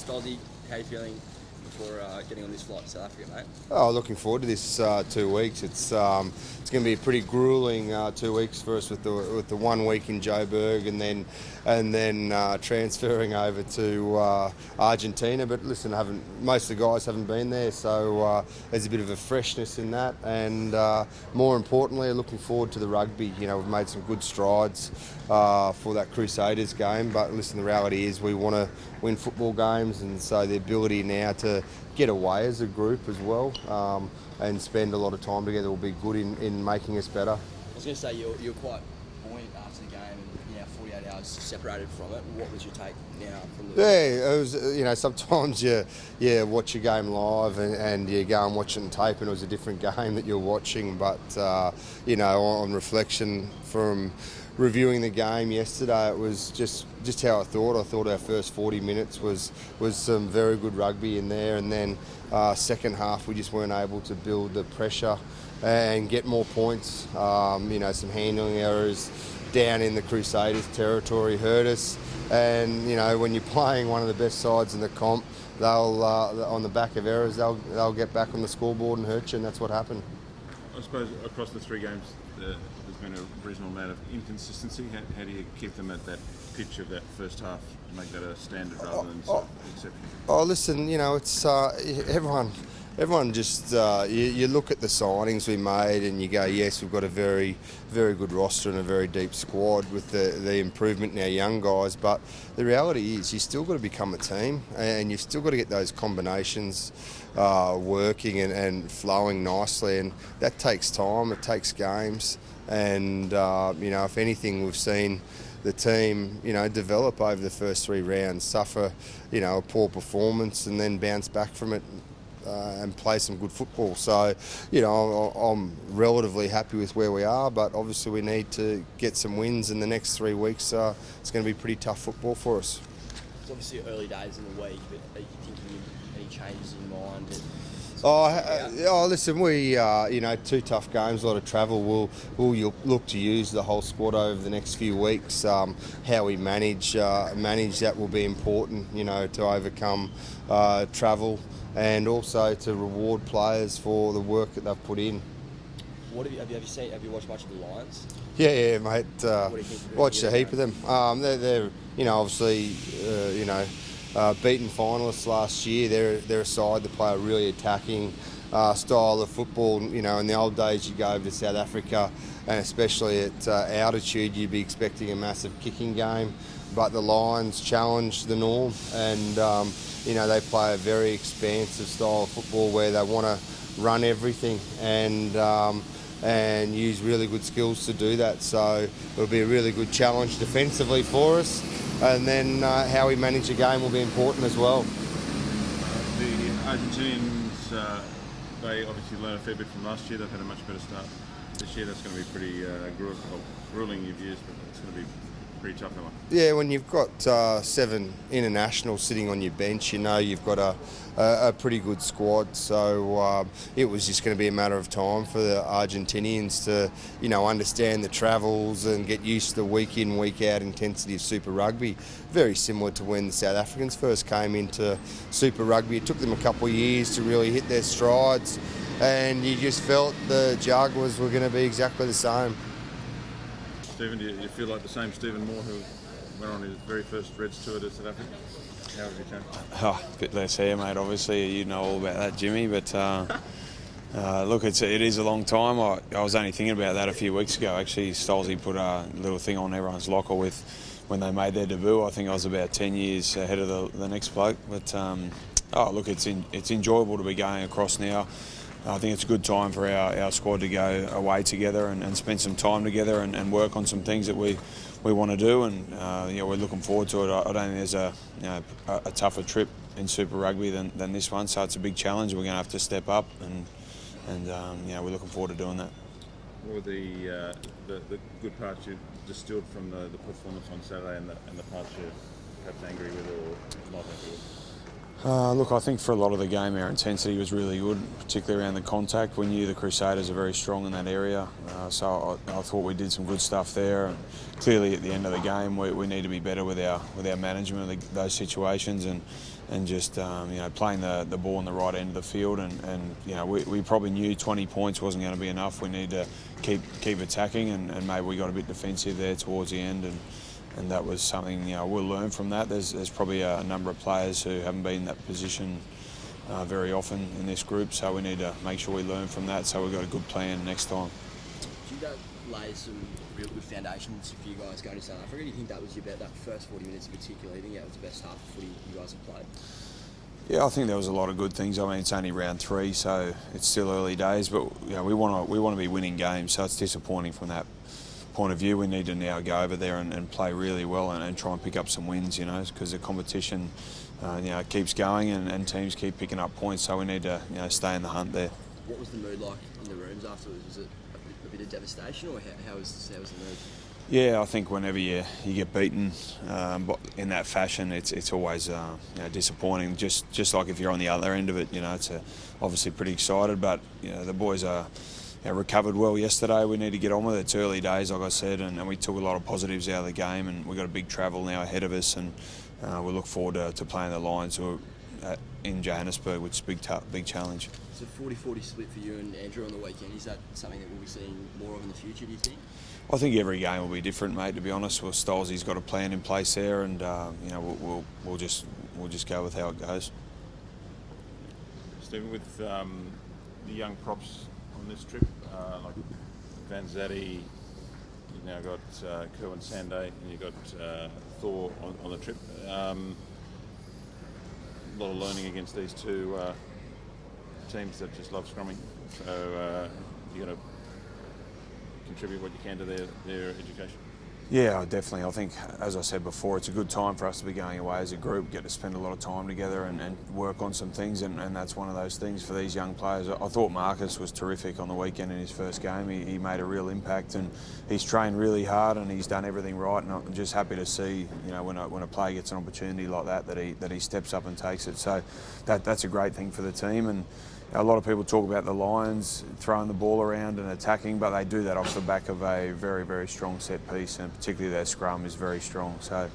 Stozzy, how are you feeling before getting on this flight to South Africa, mate? Oh, looking forward to this 2 weeks. It's going to be a pretty grueling 2 weeks for us with the 1 week in Joburg and then transferring over to Argentina. But listen, most of the guys haven't been there, so there's a bit of a freshness in that. And more importantly, looking forward to the rugby. You know, we've made some good strides for that Crusaders game. But listen, the reality is we want to win football games, and so the ability now to get away as a group as well and spend a lot of time together will be good in making us better. I was going to say you're quite buoyant after the game and 48 hours separated from it. What was your take now from the... Yeah, it was, sometimes you watch your game live and you go and watch it on tape and it was a different game that you're watching, but on reflection from reviewing the game yesterday, it was just how I thought. I thought our first 40 minutes was some very good rugby in there, and then second half we just weren't able to build the pressure and get more points. Some handling errors down in the Crusaders territory hurt us, and when you're playing one of the best sides in the comp, they'll on the back of errors they'll get back on the scoreboard and hurt you, and that's what happened. I suppose across the 3 games there's been a reasonable amount of inconsistency. How do you keep them at that pitch of that first half to make that a standard rather than exception? Oh, listen, it's everyone just you look at the signings we made and you go, yes, we've got a very, very good roster and a very deep squad with the improvement in our young guys, but the reality is you still got to become a team and you've still got to get those combinations working and flowing nicely, and that takes time, it takes games, and if anything, we've seen the team, develop over the first 3 rounds, suffer, a poor performance and then bounce back from it and play some good football. So, I'm relatively happy with where we are, but obviously we need to get some wins in the next 3 weeks. It's going to be pretty tough football for us. It's obviously early days in the week, but are you thinking any changes in mind? Listen, we 2 tough games, a lot of travel. We'll look to use the whole squad over the next few weeks. How we manage that will be important, to overcome travel and also to reward players for the work that they've put in. What have you watched much of the Lions? Yeah, mate. What do you think? Watched a heap of them. They're obviously beaten finalists last year. They're a side that play a really attacking style of football. In the old days, you go over to South Africa, and especially at altitude, you'd be expecting a massive kicking game. But the Lions challenge the norm, and they play a very expansive style of football where they want to run everything and use really good skills to do that. So it'll be a really good challenge defensively for us. And then how we manage the game will be important as well. The Argentinians, they obviously learned a fair bit from last year. They've had a much better start this year. That's going to be pretty grueling, you've used, but it's going to be pretty tough. Yeah, when you've got 7 internationals sitting on your bench, you've got a pretty good squad. So it was just going to be a matter of time for the Argentinians to, understand the travels and get used to the week in, week out intensity of Super Rugby. Very similar to when the South Africans first came into Super Rugby. It took them a couple of years to really hit their strides, and you just felt the Jaguars were going to be exactly the same. Stephen, do you feel like the same Stephen Moore who went on his very first Reds tour to South Africa? How have you changed? A bit less hair, mate. Obviously, you know all about that, Jimmy. But look, it is a long time. I was only thinking about that a few weeks ago. Actually, Stolzy put a little thing on everyone's locker with when they made their debut. I think I was about 10 years ahead of the next bloke. But look, it's enjoyable to be going across now. I think it's a good time for our squad to go away together and spend some time together and work on some things that we want to do, and we're looking forward to it. I don't think there's a tougher trip in Super Rugby than this one, so it's a big challenge. We're going to have to step up, and we're looking forward to doing that. What were the good parts you distilled from the performance on Saturday and the parts you're perhaps angry with or not happy with? Look, I think for a lot of the game, our intensity was really good, particularly around the contact. We knew the Crusaders are very strong in that area, so I thought we did some good stuff there. And clearly, at the end of the game, we need to be better with our management of those situations and just playing the ball in the right end of the field. And we probably knew 20 points wasn't going to be enough. We need to keep attacking, and maybe we got a bit defensive there towards the end. And that was something we'll learn from that. There's probably a number of players who haven't been in that position very often in this group, so we need to make sure we learn from that so we've got a good plan next time. Do you think that lays some real good foundations for you guys going to South Africa? Do you think that was your that first 40 minutes in particular? Do you think that was the best half of footy you guys have played? Yeah, I think there was a lot of good things. I mean, it's only round 3, so it's still early days, but we want to be winning games, so it's disappointing from that point of view. We need to now go over there and play really well and try and pick up some wins, because the competition keeps going and teams keep picking up points, so we need to stay in the hunt there. What was the mood like in the rooms afterwards? Was it a bit of devastation, or how was the mood? Yeah, I think whenever you get beaten in that fashion, it's always disappointing. Just like if you're on the other end of it, it's obviously pretty excited, but the boys are recovered well yesterday. We need to get on with it. It's early days, like I said, and we took a lot of positives out of the game, and we've got a big travel now ahead of us, and we look forward to playing the Lions in Johannesburg, which is a big challenge. It's a 40-40 split for you and Andrew on the weekend. Is that something that we'll be seeing more of in the future, do you think? I think every game will be different, mate, to be honest. Well, Stilesy's got a plan in place there, and we'll just go with how it goes. Stephen, with the young props on this trip, like Van Zaddy, you've now got Kerwin Sanday, and you've got Thor on the trip. A lot of learning against these two teams that just love scrumming. So you're going to contribute what you can to their education. Yeah, definitely. I think, as I said before, it's a good time for us to be going away as a group, get to spend a lot of time together and work on some things, and that's one of those things for these young players. I thought Marcus was terrific on the weekend in his first game. He made a real impact, and he's trained really hard, and he's done everything right, and I'm just happy to see, when a player gets an opportunity like that he steps up and takes it. So that's a great thing for the team. And a lot of people talk about the Lions throwing the ball around and attacking, but they do that off the back of a very, very strong set piece, and particularly their scrum is very strong. So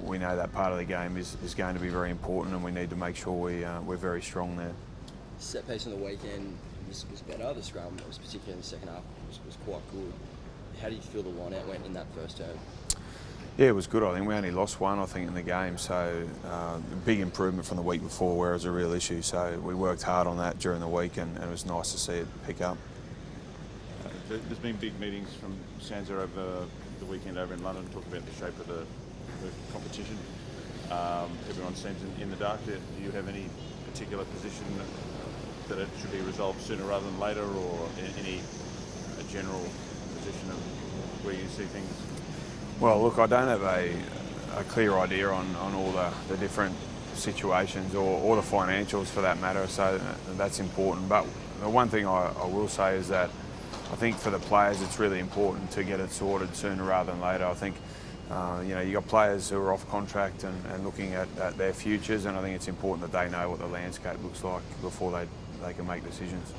we know that part of the game is going to be very important, and we need to make sure we're very strong there. Set piece on the weekend was better. The scrum, was particularly in the second half, was quite good. How do you feel the line out went in that first term? Yeah, it was good. I think we only lost one, in the game. So big improvement from the week before, where it was a real issue. So we worked hard on that during the week, and it was nice to see it pick up. There's been big meetings from Sansa over the weekend over in London, talking about the shape of the competition. Everyone seems in the dark. Do you have any particular position that it should be resolved sooner rather than later, or a general position of where you see things? Well, look, I don't have a clear idea on all the different situations or the financials for that matter, so that's important. But the one thing I will say is that I think for the players it's really important to get it sorted sooner rather than later. I think you got players who are off contract and looking at their futures, and I think it's important that they know what the landscape looks like before they can make decisions.